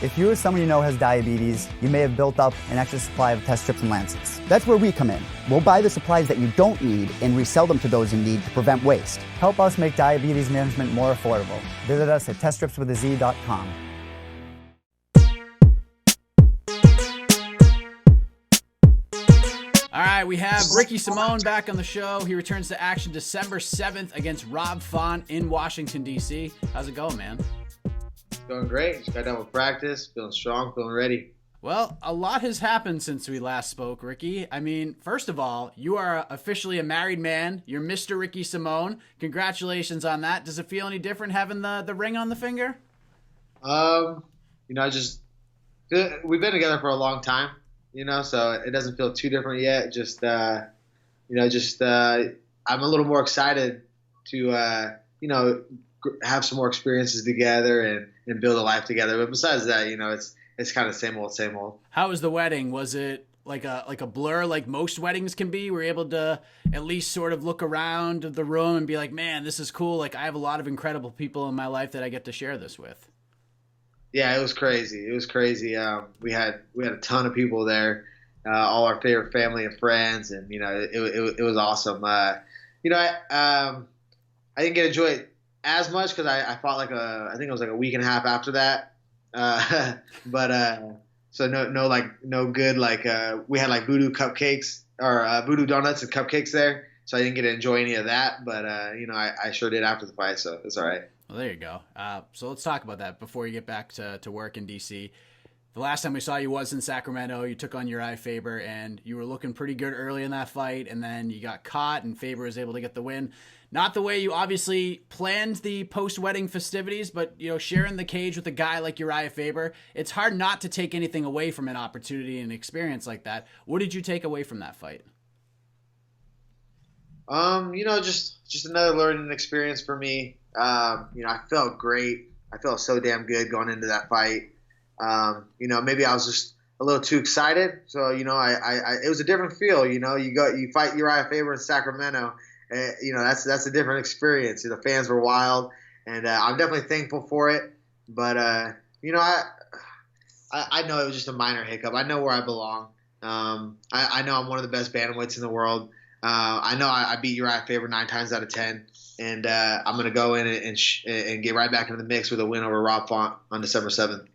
If you or someone you know has diabetes, you may have built up an extra supply of test strips and lancets. That's where we come in. We'll buy the supplies that you don't need and resell them to those in need to prevent waste. Help us make diabetes management more affordable. Visit us at teststripswithaz.com. All right, we have Ricky Simón back on the show. He returns to action December 7th against Rob Font in Washington, D.C. How's it going, man? Going great. Just got done with practice. Feeling strong. Feeling ready. Well, a lot has happened since we last spoke, Ricky. I mean, first of all, you are officially a married man. You're Mr. Ricky Simón. Congratulations on that. Does it feel any different having the ring on the finger? Just we've been together for a long time. So it doesn't feel too different yet. I'm a little more excited to, have some more experiences together and build a life together. But besides that, it's kind of same old. How was the wedding? Was it like a blur like most weddings can be? Were you able to at least sort of look around the room and be like, man, this is cool. Like, I have a lot of incredible people in my life that I get to share this with. Yeah, it was crazy. We had a ton of people there, all our favorite family and friends, and it was awesome. I didn't get to enjoy it as much because I fought I think it was like a week and a half after that. So no good we had like voodoo cupcakes or voodoo donuts and cupcakes there, so I didn't get to enjoy any of that. But I sure did after the fight, so it's all right. Well, there you go. So let's talk about that before you get back to work in D.C. The last time we saw you was in Sacramento. You took on Urijah Faber, and you were looking pretty good early in that fight, and then you got caught, and Faber was able to get the win. Not the way you obviously planned the post-wedding festivities, but, sharing the cage with a guy like Urijah Faber, it's hard not to take anything away from an opportunity and experience like that. What did you take away from that fight? Just another learning experience for me. I felt great. I felt so damn good going into that fight. Maybe I was just a little too excited. So, it was a different feel. You fight Urijah Faber in Sacramento. That's a different experience. The fans were wild, and I'm definitely thankful for it. But I know it was just a minor hiccup. I know where I belong. I know I'm one of the best bantamweights in the world. I know I beat Urijah Faber 9 times out of 10, and I'm going to go in and get right back into the mix with a win over Rob Font on December 7th.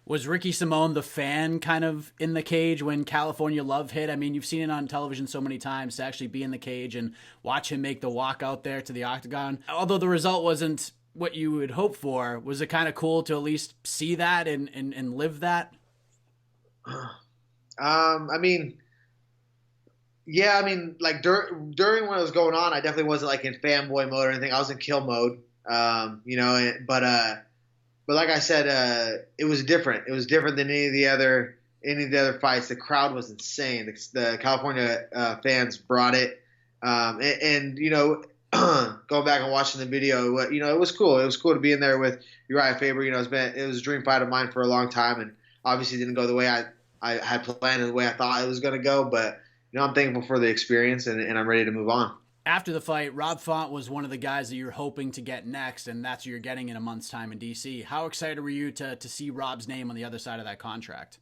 Was Ricky Simón the fan kind of in the cage when California Love hit? I mean, you've seen it on television so many times, to actually be in the cage and watch him make the walk out there to the octagon. Although the result wasn't what you would hope for, was it kind of cool to at least see that and live that? During when it was going on, I definitely wasn't like in fanboy mode or anything. I was in kill mode, but like I said, it was different. It was different than any of the other fights. The crowd was insane. The California fans brought it, and going back and watching the video, it was cool. It was cool to be in there with Urijah Faber. It was a dream fight of mine for a long time, and obviously didn't go the way I had planned and the way I thought it was going to go. But I'm thankful for the experience, and I'm ready to move on. After the fight, Rob Font was one of the guys that you're hoping to get next, and that's who you're getting in a month's time in D.C. How excited were you to see Rob's name on the other side of that contract?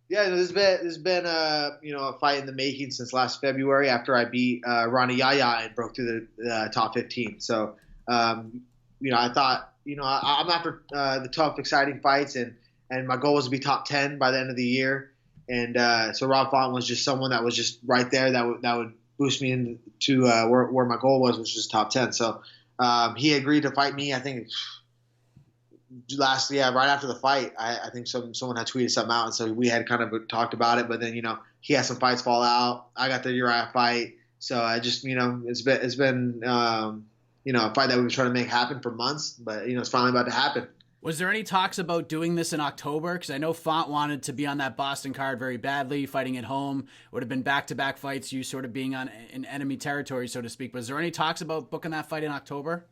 Yeah, there's been a fight in the making since last February after I beat Ronnie Yaya and broke through the top 15. So, I thought, I'm after the tough, exciting fights, and my goal was to be top 10 by the end of the year. And so Rob Font was just someone that was just right there that would boost me into where my goal was, which was top 10. So he agreed to fight me. I think right after the fight, I think someone had tweeted something out, and so we had kind of talked about it. But then he had some fights fall out. I got the Urijah fight, so I just it's been a fight that we've been trying to make happen for months, but it's finally about to happen. Was there any talks about doing this in October? Because I know Font wanted to be on that Boston card very badly, fighting at home. Would have been back-to-back fights, you sort of being in enemy territory, so to speak. Was there any talks about booking that fight in October?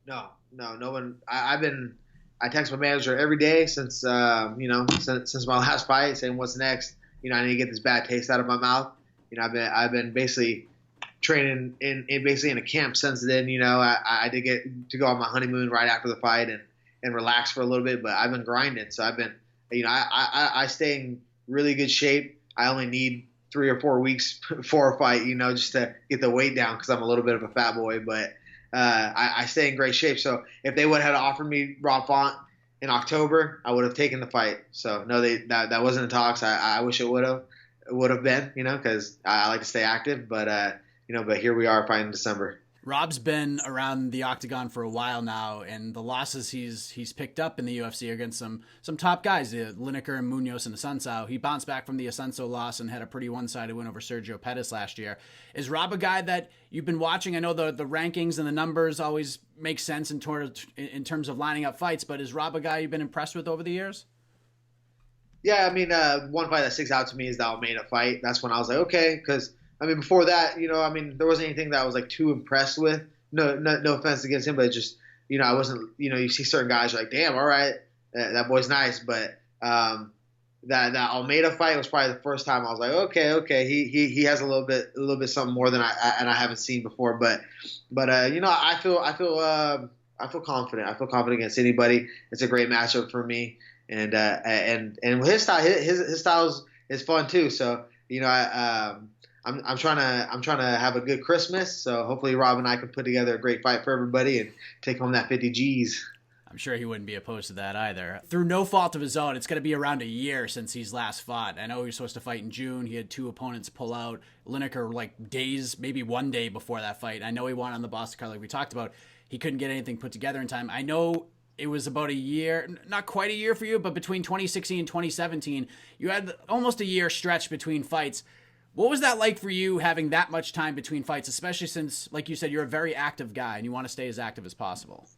No one. I text my manager every day since my last fight, saying what's next. I need to get this bad taste out of my mouth. I've been basically training in a camp since then. I did get to go on my honeymoon right after the fight, and relax for a little bit. But I've been grinding, so I've been, I stay in really good shape. I only need 3 or 4 weeks before a fight, just to get the weight down because I'm a little bit of a fat boy. But I stay in great shape. So if they would have offered me Rob Font in October, I would have taken the fight. So no, that wasn't in talks. I wish it would have been, because I like to stay active. But but here we are fighting in December. Rob's been around the octagon for a while now, and the losses he's picked up in the UFC are against some top guys, Lineker and Munoz and Assunção. He bounced back from the Assunção loss and had a pretty one-sided win over Sergio Pettis last year. Is Rob a guy that you've been watching? I know the rankings and the numbers always make sense in terms of lining up fights, but is Rob a guy you've been impressed with over the years? Yeah, I mean, one fight that sticks out to me is the Almeida fight. That's when I was like, okay, because before that, there wasn't anything that I was like too impressed with. No offense against him, but just, I wasn't, you see certain guys, you're like, damn, all right, that boy's nice. But that Almeida fight was probably the first time I was like, okay, he has a little bit something more than I haven't seen before. But I feel confident. I feel confident against anybody. It's a great matchup for me, and his style is fun too. So I'm trying to have a good Christmas, so hopefully Rob and I can put together a great fight for everybody and take home that 50 G's. I'm sure he wouldn't be opposed to that either. Through no fault of his own, it's going to be around a year since he's last fought. I know he was supposed to fight in June. He had 2 opponents pull out. Lineker, like days, maybe 1 day before that fight. I know he won on the Boston card like we talked about. He couldn't get anything put together in time. I know it was about a year, not quite a year for you, but between 2016 and 2017, you had almost a year stretch between fights. What was that like for you, having that much time between fights, especially since, like you said, you're a very active guy and you want to stay as active as possible?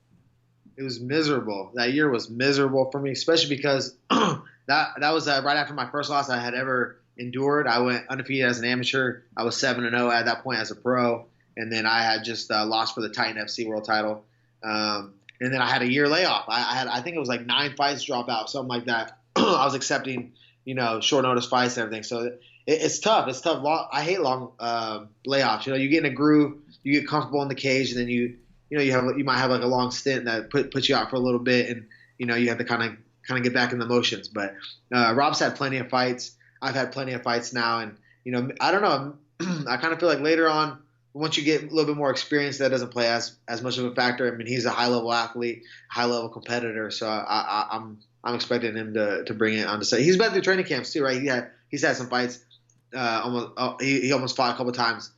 It was miserable. That year was miserable for me, especially because that was right after my first loss I had ever endured. I went undefeated as an amateur. I was 7-0 at that point as a pro, and then I had just lost for the Titan FC world title. And then I had a year layoff. I think it was like 9 fights drop out, something like that. I was accepting, short notice fights and everything. So it's tough. It's tough. I hate long layoffs. You get in a groove, you get comfortable in the cage, and then you might have like a long stint that puts you out for a little bit, and you have to kind of get back in the motions. But Rob's had plenty of fights. I've had plenty of fights now, and I don't know. I kind of feel like later on, once you get a little bit more experience, that doesn't play as much of a factor. He's a high level athlete, high level competitor, so I'm expecting him to bring it on to say he's been through training camps too, right? He's had some fights. He almost fought a couple times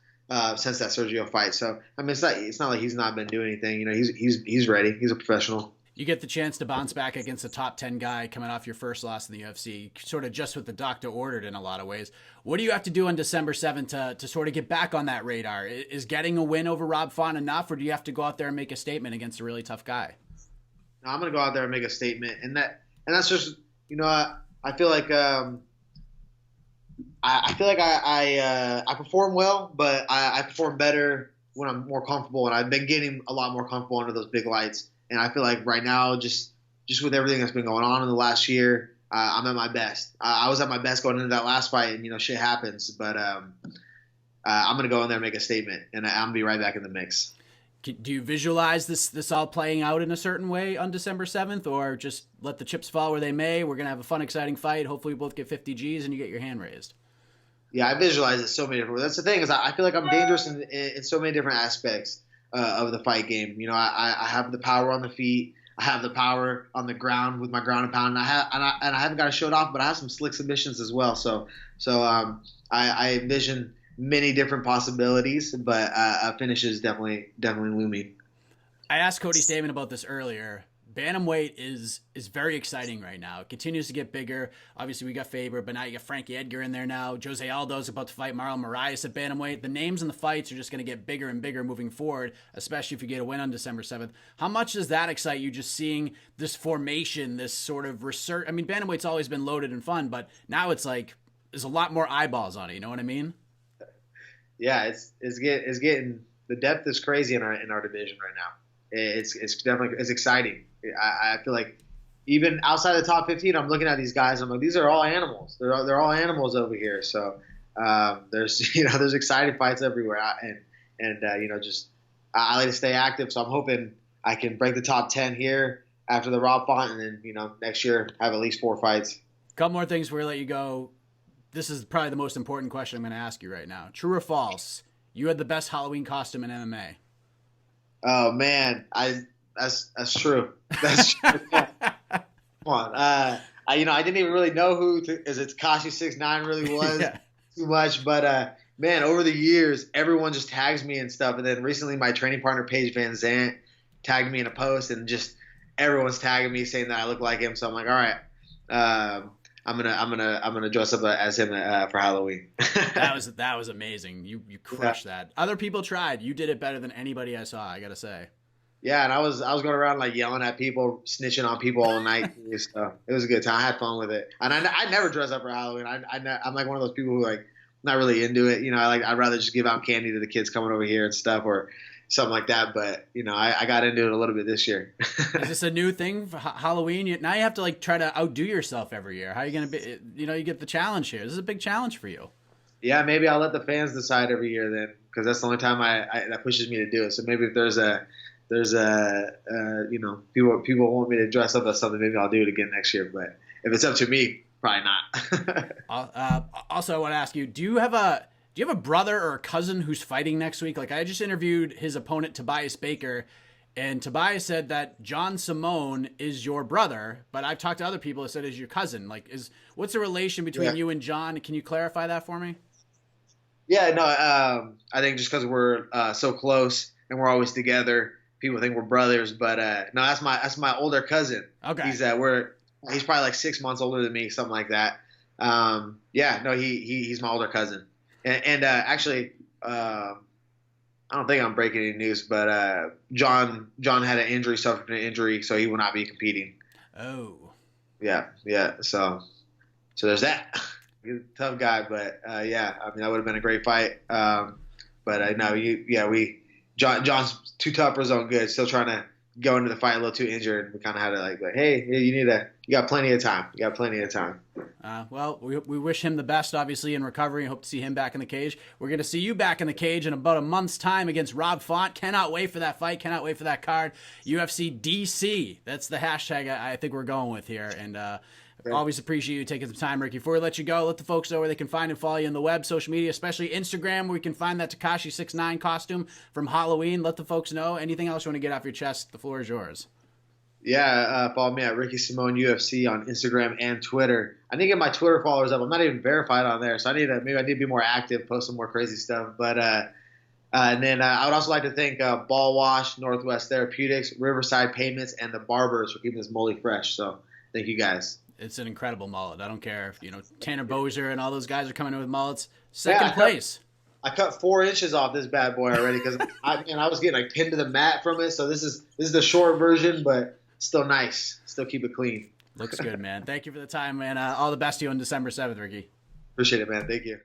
since that Sergio fight. So it's not like he's not been doing anything. He's ready. He's a professional. You get the chance to bounce back against a top 10 guy coming off your first loss in the UFC, sort of just what the doctor ordered in a lot of ways. What do you have to do on December 7th to sort of get back on that radar? Is getting a win over Rob Font enough, or do you have to go out there and make a statement against a really tough guy? No, I'm going to go out there and make a statement, and that's just I feel like. I feel like I perform well, but I perform better when I'm more comfortable, and I've been getting a lot more comfortable under those big lights. And I feel like right now, just with everything that's been going on in the last year, I'm at my best. I was at my best going into that last fight, and shit happens. But I'm gonna go in there and make a statement, and I'm gonna be right back in the mix. Do you visualize this all playing out in a certain way on December 7th, or just let the chips fall where they may? We're going to have a fun, exciting fight. Hopefully we both get 50 Gs and you get your hand raised. Yeah, I visualize it so many different ways. That's the thing, is I feel like I'm dangerous in so many different aspects of the fight game. I have the power on the feet. I have the power on the ground with my ground and pound. And I haven't got to show it off, but I have some slick submissions as well. So I envision many different possibilities, but a finish is definitely looming. I asked Cody Stamen about this earlier. Bantamweight is very exciting right now. It continues to get bigger. Obviously, we got Faber, but now you got Frankie Edgar in there now. Jose Aldo's about to fight Marlon Moraes at bantamweight. The names and the fights are just going to get bigger and bigger moving forward, especially if you get a win on December 7th. How much does that excite you, just seeing this formation, this sort of research? Bantamweight's always been loaded and fun, but now it's like there's a lot more eyeballs on it. You know what I mean? Yeah, it's getting, the depth is crazy in our division right now. It's definitely exciting. I feel like even outside the top 15, I'm looking at these guys. I'm like, these are all animals. They're all animals over here. So there's exciting fights everywhere. I like to stay active. So I'm hoping I can break the top 10 here after the Rob Font, and then next year have at least 4 fights. Couple more things before we let you go. This is probably the most important question I'm going to ask you right now. True or false? You had the best Halloween costume in MMA. Oh man, that's true. That's true. Come on. I didn't even really know who Tekashi 6ix9ine really was too much, but man, over the years, everyone just tags me and stuff. And then recently, my training partner Paige Van Zant tagged me in a post, and just everyone's tagging me saying that I look like him. So I'm like, all right, I'm gonna dress up as him for Halloween. that was amazing. You crushed that. Other people tried. You did it better than anybody I saw, I gotta say. Yeah, and I was going around like yelling at people, snitching on people all night. So it was a good time. I had fun with it, and I never dress up for Halloween. I'm like one of those people who like not really into it. I'd rather just give out candy to the kids coming over here and stuff, or something like that. But I got into it a little bit this year. Is this a new thing for Halloween? Now you have to like try to outdo yourself every year. How are you gonna be? You get the challenge here. This is a big challenge for you. Yeah, maybe I'll let the fans decide every year then, because that's the only time that pushes me to do it. So maybe if there's people want me to dress up as something, maybe I'll do it again next year. But if it's up to me, probably not. Also, I want to ask you: Do you have a brother or a cousin who's fighting next week? Like, I just interviewed his opponent Tobias Baker, and Tobias said that John Simone is your brother, but I've talked to other people that said is your cousin. Like, what's the relation between you and John? Can you clarify that for me? Yeah, no, I think just because we're so close and we're always together, people think we're brothers. But no, that's my older cousin. Okay, he's probably like 6 months older than me, something like that. Yeah, no, he's my older cousin. And actually, I don't think I'm breaking any news, but John had an injury, suffered an injury, so he will not be competing. Oh. Yeah. So there's that. He's a tough guy, but yeah, I mean that would have been a great fight. But no, John's too tough for his own good. Still trying to go into the fight a little too injured. We kind of had to like, hey, you got plenty of time. You got plenty of time. Well, we wish him the best, obviously, in recovery. Hope to see him back in the cage. We're going to see you back in the cage in about a month's time against Rob Font. Cannot wait for that fight. Cannot wait for that card. UFC DC. That's the hashtag I think we're going with here. And always appreciate you taking some time, Ricky. Before we let you go, let the folks know where they can find and follow you on the web, social media, especially Instagram, where we can find that Tekashi 6ix9ine costume from Halloween. Let the folks know. Anything else you want to get off your chest? The floor is yours. Yeah, follow me at Ricky Simone UFC on Instagram and Twitter. I need to get my Twitter followers up. I'm not even verified on there, so I need to be more active, post some more crazy stuff. But and then I would also like to thank Ball Wash, Northwest Therapeutics, Riverside Payments, and the Barbers for keeping this mully fresh. So thank you guys. It's an incredible mullet. I don't care if Tanner Bozier and all those guys are coming in with mullets. Second place. I cut 4 inches off this bad boy already because I was getting like pinned to the mat from it. So this is the short version, but still nice. Still keep it clean. Looks good, man. Thank you for the time, man. All the best to you on December 7th, Ricky. Appreciate it, man. Thank you.